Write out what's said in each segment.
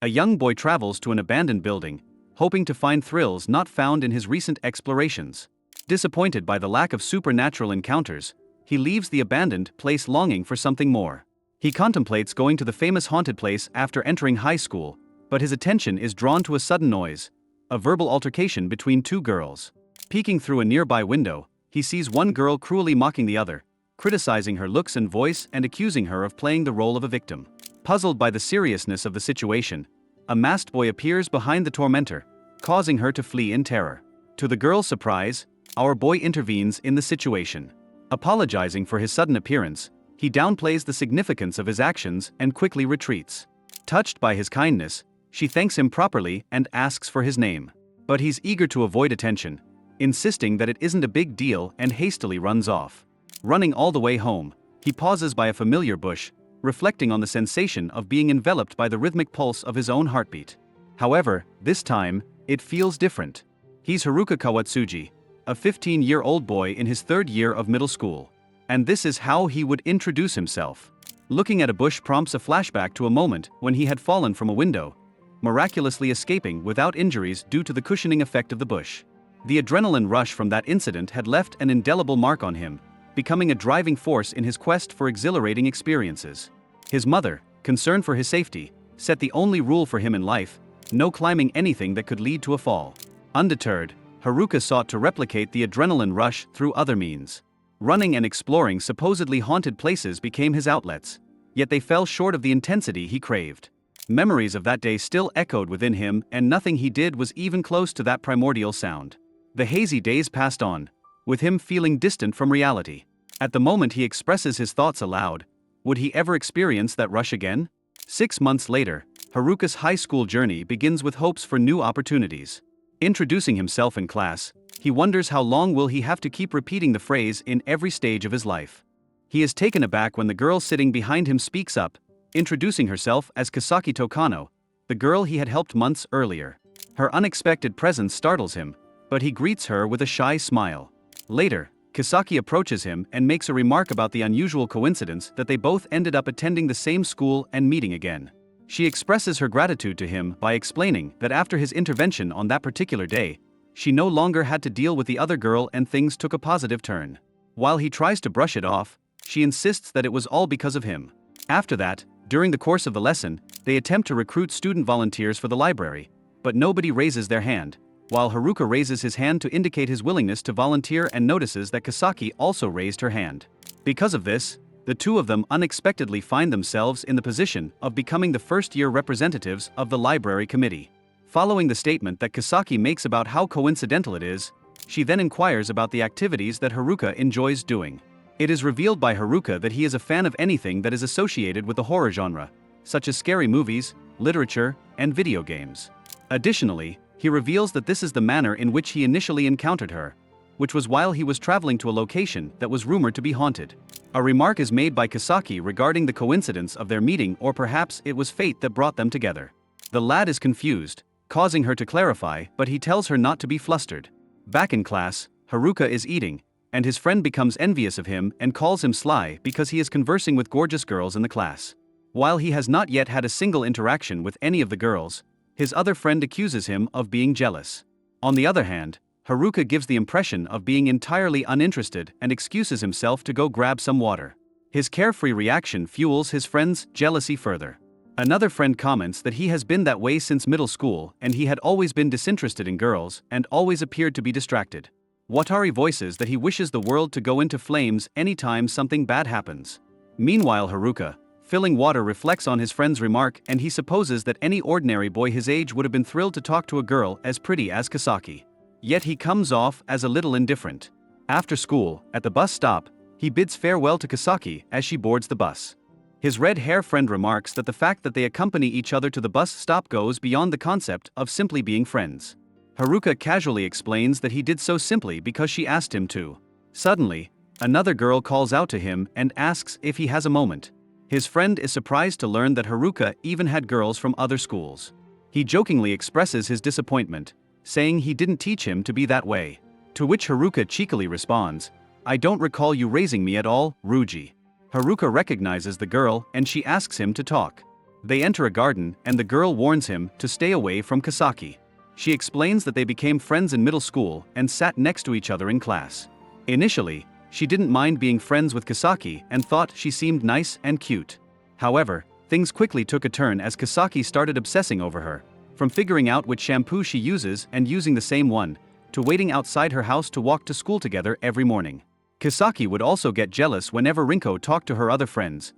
A young boy travels to an abandoned building, hoping to find thrills not found in his recent explorations. Disappointed by the lack of supernatural encounters, he leaves the abandoned place longing for something more. He contemplates going to the famous haunted place after entering high school, but his attention is drawn to a sudden noise, a verbal altercation between two girls. Peeking through a nearby window, he sees one girl cruelly mocking the other, criticizing her looks and voice and accusing her of playing the role of a victim. Puzzled by the seriousness of the situation, a masked boy appears behind the tormentor, causing her to flee in terror. To the girl's surprise, our boy intervenes in the situation. Apologizing for his sudden appearance, he downplays the significance of his actions and quickly retreats. Touched by his kindness, she thanks him properly and asks for his name. But he's eager to avoid attention, insisting that it isn't a big deal and hastily runs off. Running all the way home, he pauses by a familiar bush, reflecting on the sensation of being enveloped by the rhythmic pulse of his own heartbeat. However, this time, it feels different. He's Haruka Kawatsuji, a 15-year-old boy in his third year of middle school. And this is how he would introduce himself. Looking at a bush prompts a flashback to a moment when he had fallen from a window, miraculously escaping without injuries due to the cushioning effect of the bush. The adrenaline rush from that incident had left an indelible mark on him, becoming a driving force in his quest for exhilarating experiences. His mother, concerned for his safety, set the only rule for him in life: no climbing anything that could lead to a fall. Undeterred, Haruka sought to replicate the adrenaline rush through other means. Running and exploring supposedly haunted places became his outlets, yet they fell short of the intensity he craved. Memories of that day still echoed within him, and nothing he did was even close to that primordial sound. The hazy days passed on, with him feeling distant from reality. At the moment he expresses his thoughts aloud, would he ever experience that rush again? 6 months later, Haruka's high school journey begins with hopes for new opportunities. Introducing himself in class, he wonders how long will he have to keep repeating the phrase in every stage of his life. He is taken aback when the girl sitting behind him speaks up, introducing herself as Kasaki Tokano, the girl he had helped months earlier. Her unexpected presence startles him, but he greets her with a shy smile. Later, Kasaki approaches him and makes a remark about the unusual coincidence that they both ended up attending the same school and meeting again. She expresses her gratitude to him by explaining that after his intervention on that particular day, she no longer had to deal with the other girl and things took a positive turn. While he tries to brush it off, she insists that it was all because of him. After that, during the course of the lesson, they attempt to recruit student volunteers for the library, but nobody raises their hand, while Haruka raises his hand to indicate his willingness to volunteer and notices that Kasaki also raised her hand. Because of this, the two of them unexpectedly find themselves in the position of becoming the first-year representatives of the library committee. Following the statement that Kasaki makes about how coincidental it is, she then inquires about the activities that Haruka enjoys doing. It is revealed by Haruka that he is a fan of anything that is associated with the horror genre, such as scary movies, literature, and video games. Additionally, he reveals that this is the manner in which he initially encountered her, which was while he was traveling to a location that was rumored to be haunted. A remark is made by Kasaki regarding the coincidence of their meeting, or perhaps it was fate that brought them together. The lad is confused, causing her to clarify, but he tells her not to be flustered. Back in class, Haruka is eating, and his friend becomes envious of him and calls him sly because he is conversing with gorgeous girls in the class. While he has not yet had a single interaction with any of the girls, his other friend accuses him of being jealous. On the other hand, Haruka gives the impression of being entirely uninterested and excuses himself to go grab some water. His carefree reaction fuels his friend's jealousy further. Another friend comments that he has been that way since middle school and he had always been disinterested in girls and always appeared to be distracted. Watari voices that he wishes the world to go into flames anytime something bad happens. Meanwhile, Haruka, filling water, reflects on his friend's remark and he supposes that any ordinary boy his age would have been thrilled to talk to a girl as pretty as Kasaki. Yet he comes off as a little indifferent. After school, at the bus stop, he bids farewell to Kasaki as she boards the bus. His red-hair friend remarks that the fact that they accompany each other to the bus stop goes beyond the concept of simply being friends. Haruka casually explains that he did so simply because she asked him to. Suddenly, another girl calls out to him and asks if he has a moment. His friend is surprised to learn that Haruka even had girls from other schools. He jokingly expresses his disappointment, saying he didn't teach him to be that way. To which Haruka cheekily responds, "I don't recall you raising me at all, Ruji." Haruka recognizes the girl and she asks him to talk. They enter a garden and the girl warns him to stay away from Kisaki. She explains that they became friends in middle school and sat next to each other in class. Initially, she didn't mind being friends with Kisaki and thought she seemed nice and cute. However, things quickly took a turn as Kisaki started obsessing over her, from figuring out which shampoo she uses and using the same one, to waiting outside her house to walk to school together every morning. Kisaki would also get jealous whenever Rinko talked to her other friends,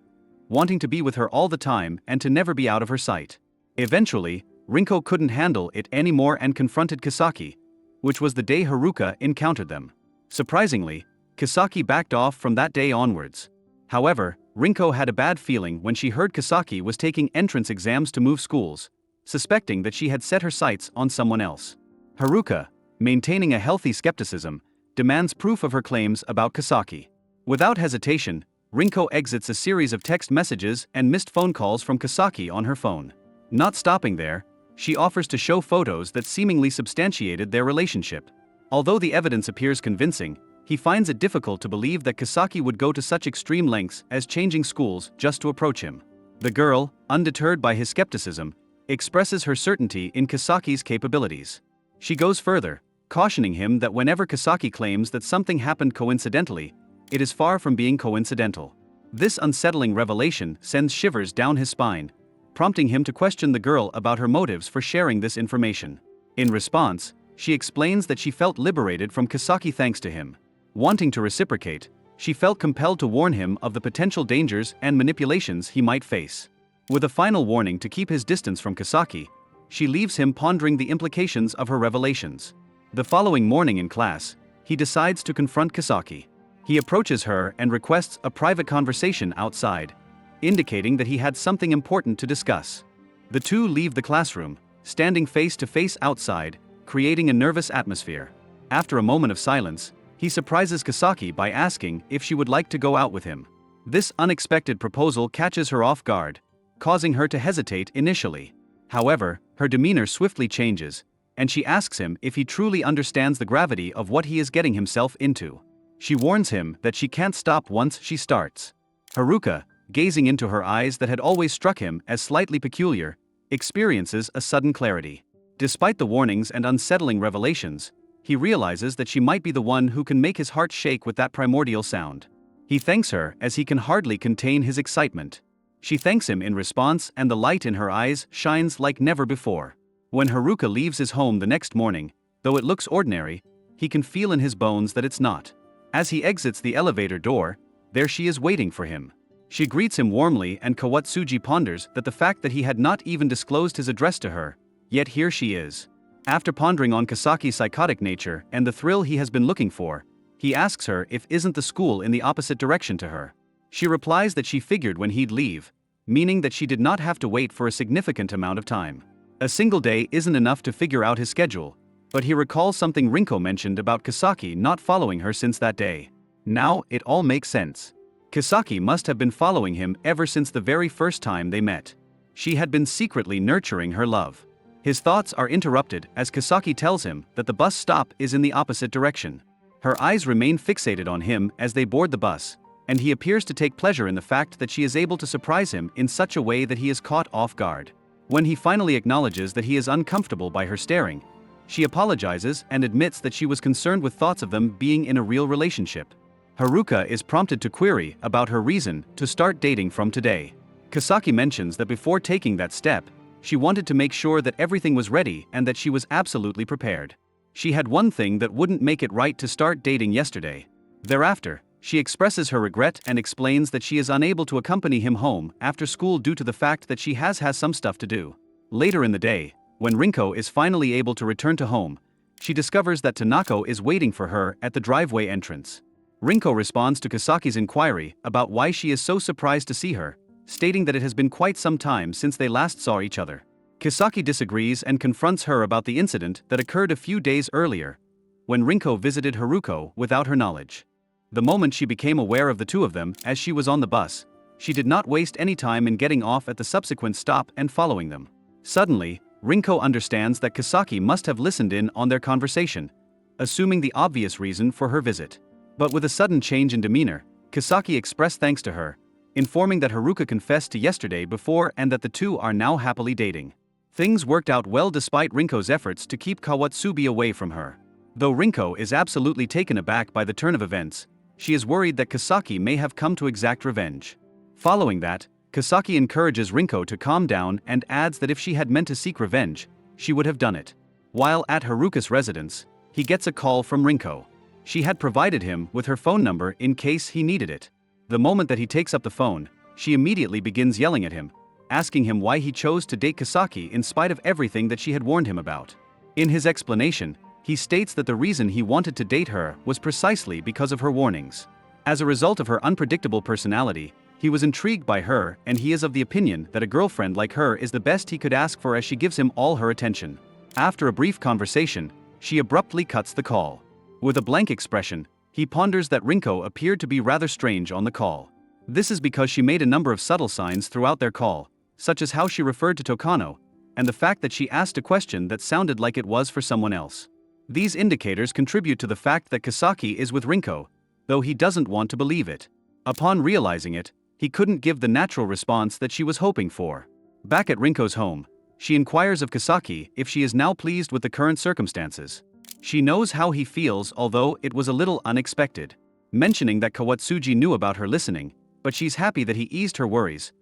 wanting to be with her all the time and to never be out of her sight. Eventually, Rinko couldn't handle it anymore and confronted Kisaki, which was the day Haruka encountered them. Surprisingly, Kisaki backed off from that day onwards. However, Rinko had a bad feeling when she heard Kisaki was taking entrance exams to move schools, suspecting that she had set her sights on someone else. Haruka, maintaining a healthy skepticism, demands proof of her claims about Kisaki. Without hesitation, Rinko exits a series of text messages and missed phone calls from Kisaki on her phone. Not stopping there, she offers to show photos that seemingly substantiated their relationship. Although the evidence appears convincing, he finds it difficult to believe that Kisaki would go to such extreme lengths as changing schools just to approach him. The girl, undeterred by his skepticism, expresses her certainty in Kisaki's capabilities. She goes further, cautioning him that whenever Kisaki claims that something happened coincidentally, it is far from being coincidental. This unsettling revelation sends shivers down his spine, prompting him to question the girl about her motives for sharing this information. In response, she explains that she felt liberated from Kisaki thanks to him. Wanting to reciprocate, she felt compelled to warn him of the potential dangers and manipulations he might face. With a final warning to keep his distance from Kisaki, she leaves him pondering the implications of her revelations. The following morning in class, he decides to confront Kisaki. He approaches her and requests a private conversation outside, indicating that he had something important to discuss. The two leave the classroom, standing face to face outside, creating a nervous atmosphere. After a moment of silence, he surprises Kisaki by asking if she would like to go out with him. This unexpected proposal catches her off guard, causing her to hesitate initially. However, her demeanor swiftly changes, and she asks him if he truly understands the gravity of what he is getting himself into. She warns him that she can't stop once she starts. Haruka, gazing into her eyes that had always struck him as slightly peculiar, experiences a sudden clarity. Despite the warnings and unsettling revelations, he realizes that she might be the one who can make his heart shake with that primordial sound. He thanks her as he can hardly contain his excitement. She thanks him in response and the light in her eyes shines like never before. When Haruka leaves his home the next morning, though it looks ordinary, he can feel in his bones that it's not. As he exits the elevator door, there she is waiting for him. She greets him warmly and Kawatsuji ponders that the fact that he had not even disclosed his address to her, yet here she is. After pondering on Kisaki's psychotic nature and the thrill he has been looking for, he asks her if isn't the school in the opposite direction to her. She replies that she figured when he'd leave, meaning that she did not have to wait for a significant amount of time. A single day isn't enough to figure out his schedule, but he recalls something Rinko mentioned about Kisaki not following her since that day. Now, it all makes sense. Kisaki must have been following him ever since the very first time they met. She had been secretly nurturing her love. His thoughts are interrupted as Kisaki tells him that the bus stop is in the opposite direction. Her eyes remain fixated on him as they board the bus, and he appears to take pleasure in the fact that she is able to surprise him in such a way that he is caught off guard. When he finally acknowledges that he is uncomfortable by her staring, she apologizes and admits that she was concerned with thoughts of them being in a real relationship. Haruka is prompted to query about her reason to start dating from today. Kisaki mentions that before taking that step, she wanted to make sure that everything was ready and that she was absolutely prepared. She had one thing that wouldn't make it right to start dating yesterday. Thereafter, she expresses her regret and explains that she is unable to accompany him home after school due to the fact that she has some stuff to do. Later in the day, when Rinko is finally able to return to home, she discovers that Tanako is waiting for her at the driveway entrance. Rinko responds to Kisaki's inquiry about why she is so surprised to see her, stating that it has been quite some time since they last saw each other. Kisaki disagrees and confronts her about the incident that occurred a few days earlier, when Rinko visited Haruko without her knowledge. The moment she became aware of the two of them as she was on the bus, she did not waste any time in getting off at the subsequent stop and following them. Suddenly, Rinko understands that Kisaki must have listened in on their conversation, assuming the obvious reason for her visit. But with a sudden change in demeanor, Kisaki expressed thanks to her, informing that Haruka confessed to yesterday before and that the two are now happily dating. Things worked out well despite Rinko's efforts to keep Kawatsubi away from her. Though Rinko is absolutely taken aback by the turn of events, she is worried that Kasaki may have come to exact revenge. Following that, Kasaki encourages Rinko to calm down and adds that if she had meant to seek revenge, she would have done it. While at Haruka's residence, he gets a call from Rinko. She had provided him with her phone number in case he needed it. The moment that he takes up the phone, she immediately begins yelling at him, asking him why he chose to date Kasaki in spite of everything that she had warned him about. In his explanation, he states that the reason he wanted to date her was precisely because of her warnings. As a result of her unpredictable personality, he was intrigued by her and he is of the opinion that a girlfriend like her is the best he could ask for as she gives him all her attention. After a brief conversation, she abruptly cuts the call. With a blank expression, he ponders that Rinko appeared to be rather strange on the call. This is because she made a number of subtle signs throughout their call, such as how she referred to Tokano, and the fact that she asked a question that sounded like it was for someone else. These indicators contribute to the fact that Kasaki is with Rinko, though he doesn't want to believe it. Upon realizing it, he couldn't give the natural response that she was hoping for. Back at Rinko's home, she inquires of Kasaki if she is now pleased with the current circumstances. She knows how he feels, although it was a little unexpected. Mentioning that Kawatsuji knew about her listening, but she's happy that he eased her worries.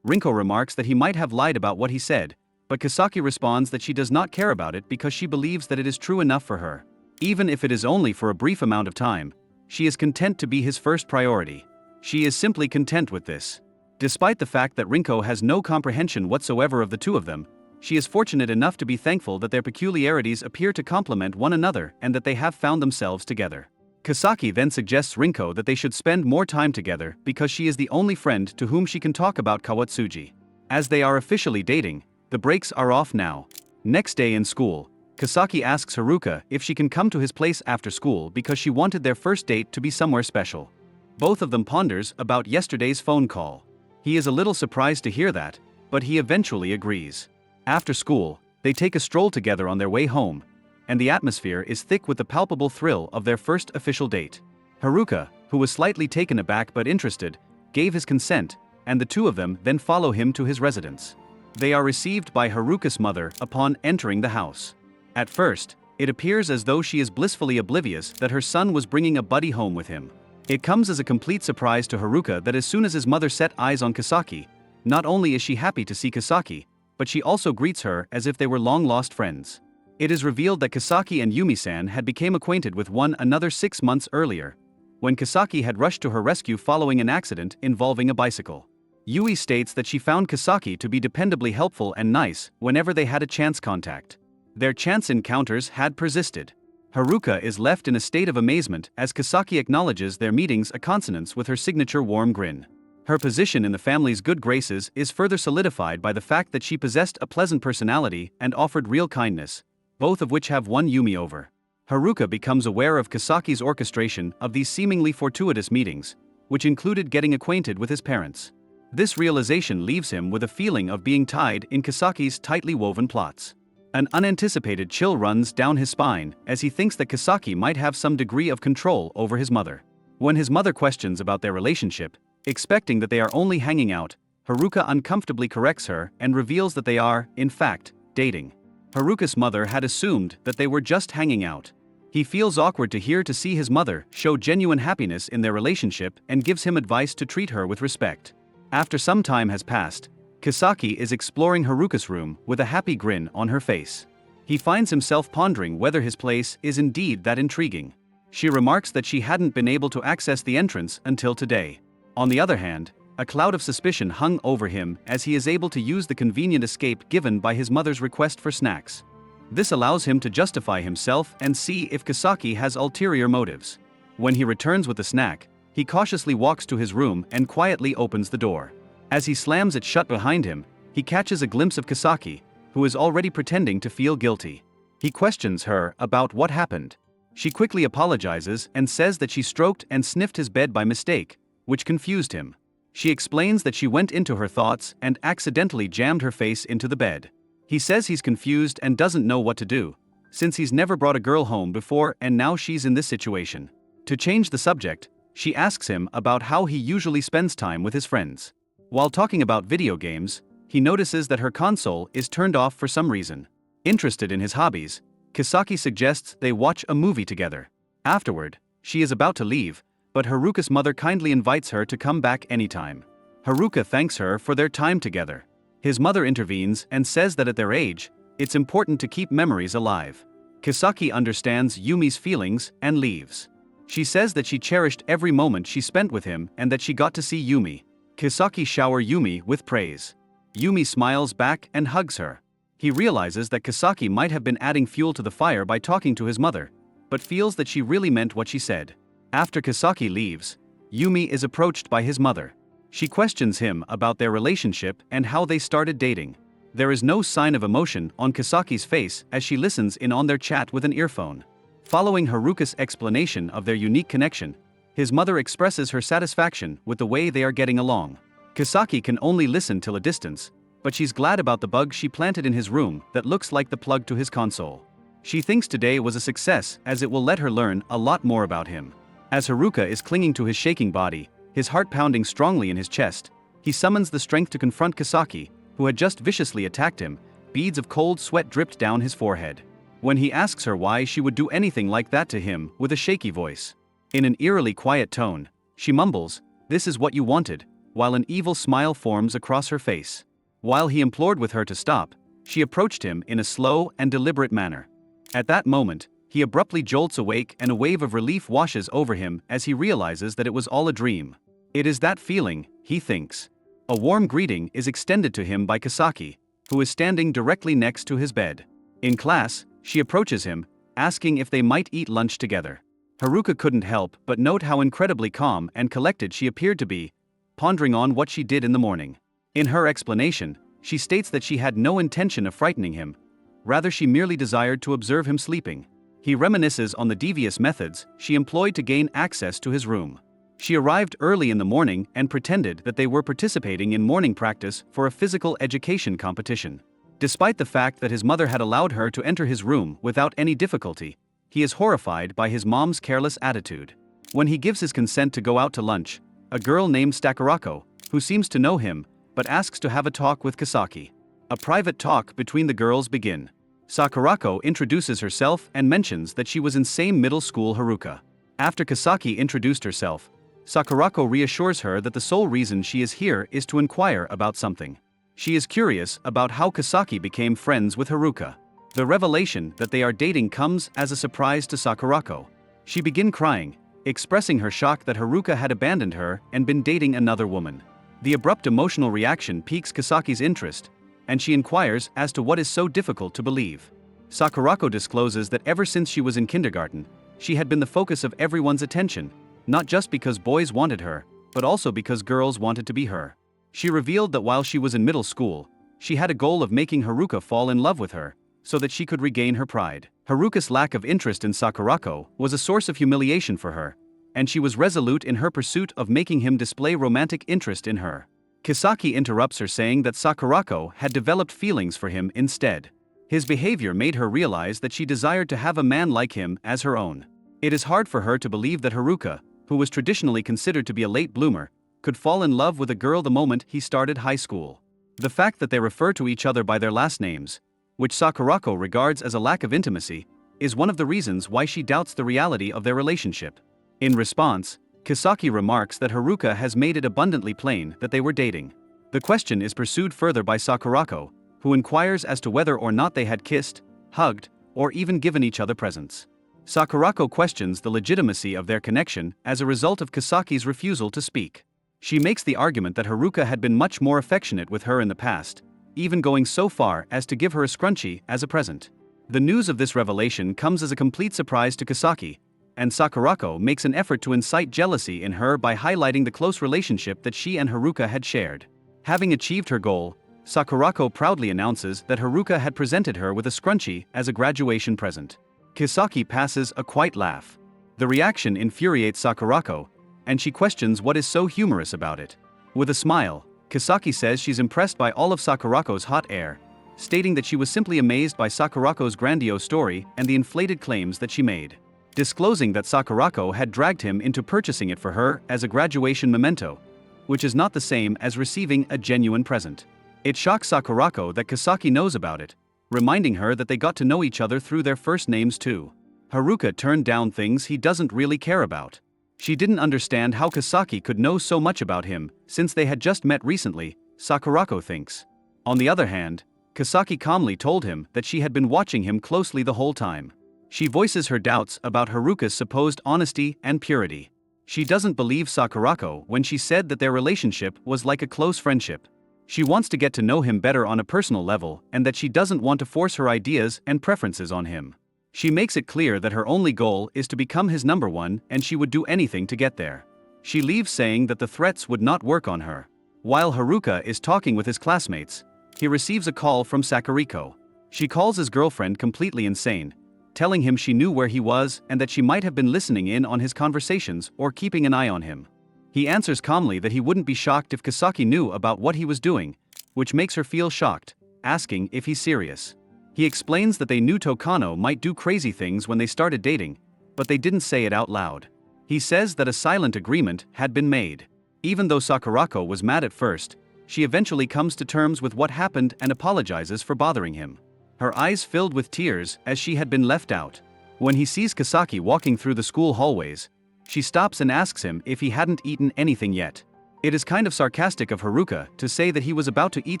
Rinko remarks that he might have lied about what he said, but Kasaki responds that she does not care about it because she believes that it is true enough for her. Even if it is only for a brief amount of time, she is content to be his first priority. She is simply content with this. Despite the fact that Rinko has no comprehension whatsoever of the two of them, she is fortunate enough to be thankful that their peculiarities appear to complement one another and that they have found themselves together. Kasaki then suggests Rinko that they should spend more time together because she is the only friend to whom she can talk about Kawatsuji. As they are officially dating, the brakes are off now. Next day in school, Kasaki asks Haruka if she can come to his place after school because she wanted their first date to be somewhere special. Both of them ponders about yesterday's phone call. He is a little surprised to hear that, but he eventually agrees. After school, they take a stroll together on their way home, and the atmosphere is thick with the palpable thrill of their first official date. Haruka, who was slightly taken aback but interested, gave his consent, and the two of them then follow him to his residence. They are received by Haruka's mother upon entering the house. At first, it appears as though she is blissfully oblivious that her son was bringing a buddy home with him. It comes as a complete surprise to Haruka that as soon as his mother set eyes on Kasaki, not only is she happy to see Kasaki, but she also greets her as if they were long-lost friends. It is revealed that Kasaki and Yumi-san had become acquainted with one another 6 months earlier, when Kasaki had rushed to her rescue following an accident involving a bicycle. Yui states that she found Kasaki to be dependably helpful and nice whenever they had a chance contact. Their chance encounters had persisted. Haruka is left in a state of amazement as Kasaki acknowledges their meetings a consonance with her signature warm grin. Her position in the family's good graces is further solidified by the fact that she possessed a pleasant personality and offered real kindness, both of which have won Yumi over. Haruka becomes aware of Kasaki's orchestration of these seemingly fortuitous meetings, which included getting acquainted with his parents. This realization leaves him with a feeling of being tied in Kasaki's tightly woven plots. An unanticipated chill runs down his spine as he thinks that Kasaki might have some degree of control over his mother. When his mother questions about their relationship, expecting that they are only hanging out, Haruka uncomfortably corrects her and reveals that they are, in fact, dating. Haruka's mother had assumed that they were just hanging out. He feels awkward to see his mother show genuine happiness in their relationship and gives him advice to treat her with respect. After some time has passed, Kasaki is exploring Haruka's room with a happy grin on her face. He finds himself pondering whether his place is indeed that intriguing. She remarks that she hadn't been able to access the entrance until today. On the other hand, a cloud of suspicion hung over him as he is able to use the convenient escape given by his mother's request for snacks. This allows him to justify himself and see if Kasaki has ulterior motives. When he returns with the snack, he cautiously walks to his room and quietly opens the door. As he slams it shut behind him, he catches a glimpse of Kasaki, who is already pretending to feel guilty. He questions her about what happened. She quickly apologizes and says that she stroked and sniffed his bed by mistake, which confused him. She explains that she went into her thoughts and accidentally jammed her face into the bed. He says he's confused and doesn't know what to do, since he's never brought a girl home before and now she's in this situation. To change the subject, She asks him about how he usually spends time with his friends. While talking about video games, he notices that her console is turned off for some reason. Interested in his hobbies, Kisaki suggests they watch a movie together. Afterward, she is about to leave, but Haruka's mother kindly invites her to come back anytime. Haruka thanks her for their time together. His mother intervenes and says that at their age, it's important to keep memories alive. Kisaki understands Yumi's feelings and leaves. She says that she cherished every moment she spent with him and that she got to see Yumi. Kisaki showers Yumi with praise. Yumi smiles back and hugs her. He realizes that Kisaki might have been adding fuel to the fire by talking to his mother, but feels that she really meant what she said. After Kisaki leaves, Yumi is approached by his mother. She questions him about their relationship and how they started dating. There is no sign of emotion on Kisaki's face as she listens in on their chat with an earphone. Following Haruka's explanation of their unique connection, his mother expresses her satisfaction with the way they are getting along. Kisaki can only listen till a distance, but she's glad about the bug she planted in his room that looks like the plug to his console. She thinks today was a success as it will let her learn a lot more about him. As Haruka is clinging to his shaking body, his heart pounding strongly in his chest, he summons the strength to confront Kisaki, who had just viciously attacked him. Beads of cold sweat dripped down his forehead. When he asks her why she would do anything like that to him with a shaky voice. In an eerily quiet tone, she mumbles, "This is what you wanted," while an evil smile forms across her face. While he implored with her to stop, she approached him in a slow and deliberate manner. At that moment, he abruptly jolts awake and a wave of relief washes over him as he realizes that it was all a dream. It is that feeling, he thinks. A warm greeting is extended to him by Kisaki, who is standing directly next to his bed. In class, she approaches him, asking if they might eat lunch together. Haruka couldn't help but note how incredibly calm and collected she appeared to be, pondering on what she did in the morning. In her explanation, she states that she had no intention of frightening him, rather she merely desired to observe him sleeping. He reminisces on the devious methods she employed to gain access to his room. She arrived early in the morning and pretended that they were participating in morning practice for a physical education competition. Despite the fact that his mother had allowed her to enter his room without any difficulty, he is horrified by his mom's careless attitude. When he gives his consent to go out to lunch, a girl named Sakurako, who seems to know him, but asks to have a talk with Kisaki. A private talk between the girls begin. Sakurako introduces herself and mentions that she was in same middle school Haruka. After Kisaki introduced herself, Sakurako reassures her that the sole reason she is here is to inquire about something. She is curious about how Kisaki became friends with Haruka. The revelation that they are dating comes as a surprise to Sakurako. She begins crying, expressing her shock that Haruka had abandoned her and been dating another woman. The abrupt emotional reaction piques Kisaki's interest, and she inquires as to what is so difficult to believe. Sakurako discloses that ever since she was in kindergarten, she had been the focus of everyone's attention, not just because boys wanted her, but also because girls wanted to be her. She revealed that while she was in middle school, she had a goal of making Haruka fall in love with her, so that she could regain her pride. Haruka's lack of interest in Sakurako was a source of humiliation for her, and she was resolute in her pursuit of making him display romantic interest in her. Kisaki interrupts her saying that Sakurako had developed feelings for him instead. His behavior made her realize that she desired to have a man like him as her own. It is hard for her to believe that Haruka, who was traditionally considered to be a late bloomer, could fall in love with a girl the moment he started high school. The fact that they refer to each other by their last names, which Sakurako regards as a lack of intimacy, is one of the reasons why she doubts the reality of their relationship. In response, Kisaki remarks that Haruka has made it abundantly plain that they were dating. The question is pursued further by Sakurako, who inquires as to whether or not they had kissed, hugged, or even given each other presents. Sakurako questions the legitimacy of their connection as a result of Kisaki's refusal to speak. She makes the argument that Haruka had been much more affectionate with her in the past, even going so far as to give her a scrunchie as a present. The news of this revelation comes as a complete surprise to Kisaki, and Sakurako makes an effort to incite jealousy in her by highlighting the close relationship that she and Haruka had shared. Having achieved her goal, Sakurako proudly announces that Haruka had presented her with a scrunchie as a graduation present. Kisaki passes a quiet laugh. The reaction infuriates Sakurako, and she questions what is so humorous about it. With a smile, Kisaki says she's impressed by all of Sakurako's hot air, stating that she was simply amazed by Sakurako's grandiose story and the inflated claims that she made. disclosing that Sakurako had dragged him into purchasing it for her as a graduation memento, which is not the same as receiving a genuine present. It shocks Sakurako that Kasaki knows about it, reminding her that they got to know each other through their first names too. Haruka turned down things he doesn't really care about. She didn't understand how Kasaki could know so much about him, since they had just met recently, Sakurako thinks. On the other hand, Kasaki calmly told him that she had been watching him closely the whole time. She voices her doubts about Haruka's supposed honesty and purity. She doesn't believe Sakurako when she said that their relationship was like a close friendship. She wants to get to know him better on a personal level and that she doesn't want to force her ideas and preferences on him. She makes it clear that her only goal is to become his number one and she would do anything to get there. She leaves saying that the threats would not work on her. While Haruka is talking with his classmates, he receives a call from Sakuriko. She calls his girlfriend completely insane, telling him she knew where he was and that she might have been listening in on his conversations or keeping an eye on him. He answers calmly that he wouldn't be shocked if Kasaki knew about what he was doing, which makes her feel shocked, asking if he's serious. He explains that they knew Tokano might do crazy things when they started dating, but they didn't say it out loud. He says that a silent agreement had been made. Even though Sakurako was mad at first, she eventually comes to terms with what happened and apologizes for bothering him. Her eyes filled with tears as she had been left out. When he sees Kasaki walking through the school hallways, she stops and asks him if he hadn't eaten anything yet. It is kind of sarcastic of Haruka to say that he was about to eat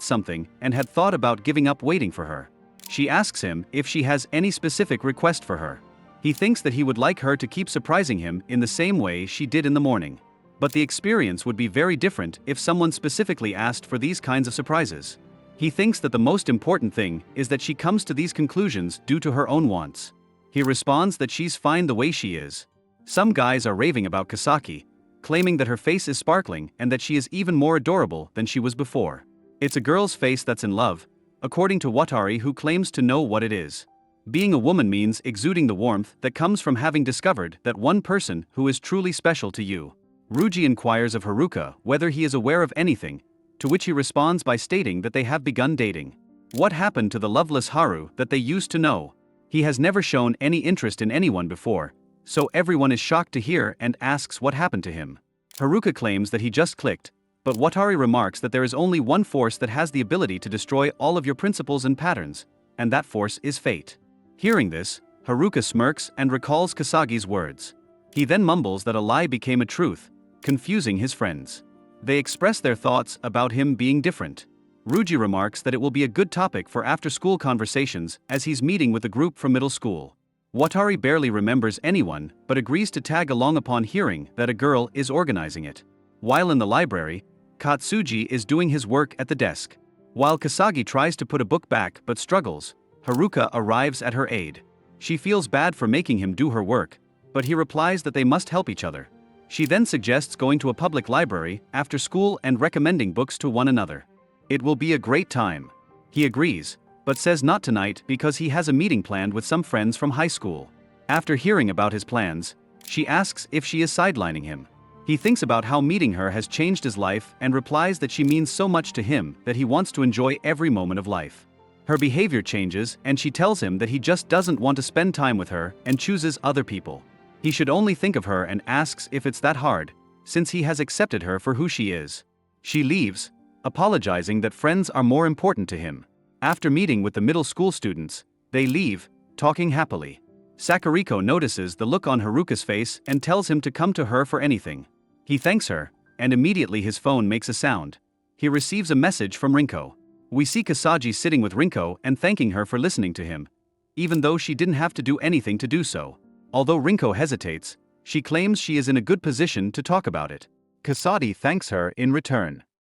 something and had thought about giving up waiting for her. She asks him if she has any specific request for her. He thinks that he would like her to keep surprising him in the same way she did in the morning. But the experience would be very different if someone specifically asked for these kinds of surprises. He thinks that the most important thing is that she comes to these conclusions due to her own wants. He responds that she's fine the way she is. Some guys are raving about Kasaki, claiming that her face is sparkling and that she is even more adorable than she was before. It's a girl's face that's in love, according to Watari, who claims to know what it is. Being a woman means exuding the warmth that comes from having discovered that one person who is truly special to you. Ruji inquires of Haruka whether he is aware of anything, to which he responds by stating that they have begun dating. What happened to the loveless Haru that they used to know? He has never shown any interest in anyone before, so everyone is shocked to hear and asks what happened to him. Haruka claims that he just clicked, but Watari remarks that there is only one force that has the ability to destroy all of your principles and patterns, and that force is fate. Hearing this, Haruka smirks and recalls Kasagi's words. He then mumbles that a lie became a truth, confusing his friends. They express their thoughts about him being different. Ruji remarks that it will be a good topic for after-school conversations as he's meeting with a group from middle school. Watari barely remembers anyone but agrees to tag along upon hearing that a girl is organizing it. While in the library, Katsuji is doing his work at the desk. While Kasagi tries to put a book back but struggles, Haruka arrives at her aid. She feels bad for making him do her work, but he replies that they must help each other. She then suggests going to a public library after school and recommending books to one another. It will be a great time. He agrees, but says not tonight because he has a meeting planned with some friends from high school. After hearing about his plans, she asks if she is sidelining him. He thinks about how meeting her has changed his life and replies that she means so much to him that he wants to enjoy every moment of life. Her behavior changes and she tells him that he just doesn't want to spend time with her and chooses other people. He should only think of her and asks if it's that hard, since he has accepted her for who she is. She leaves, apologizing that friends are more important to him. After meeting with the middle school students, they leave, talking happily. Sakuriko notices the look on Haruka's face and tells him to come to her for anything. He thanks her, and immediately his phone makes a sound. He receives a message from Rinko. We see Kasagi sitting with Rinko and thanking her for listening to him, even though she didn't have to do anything to do so. Although Rinko hesitates, she claims she is in a good position to talk about it. Kasagi thanks her in return.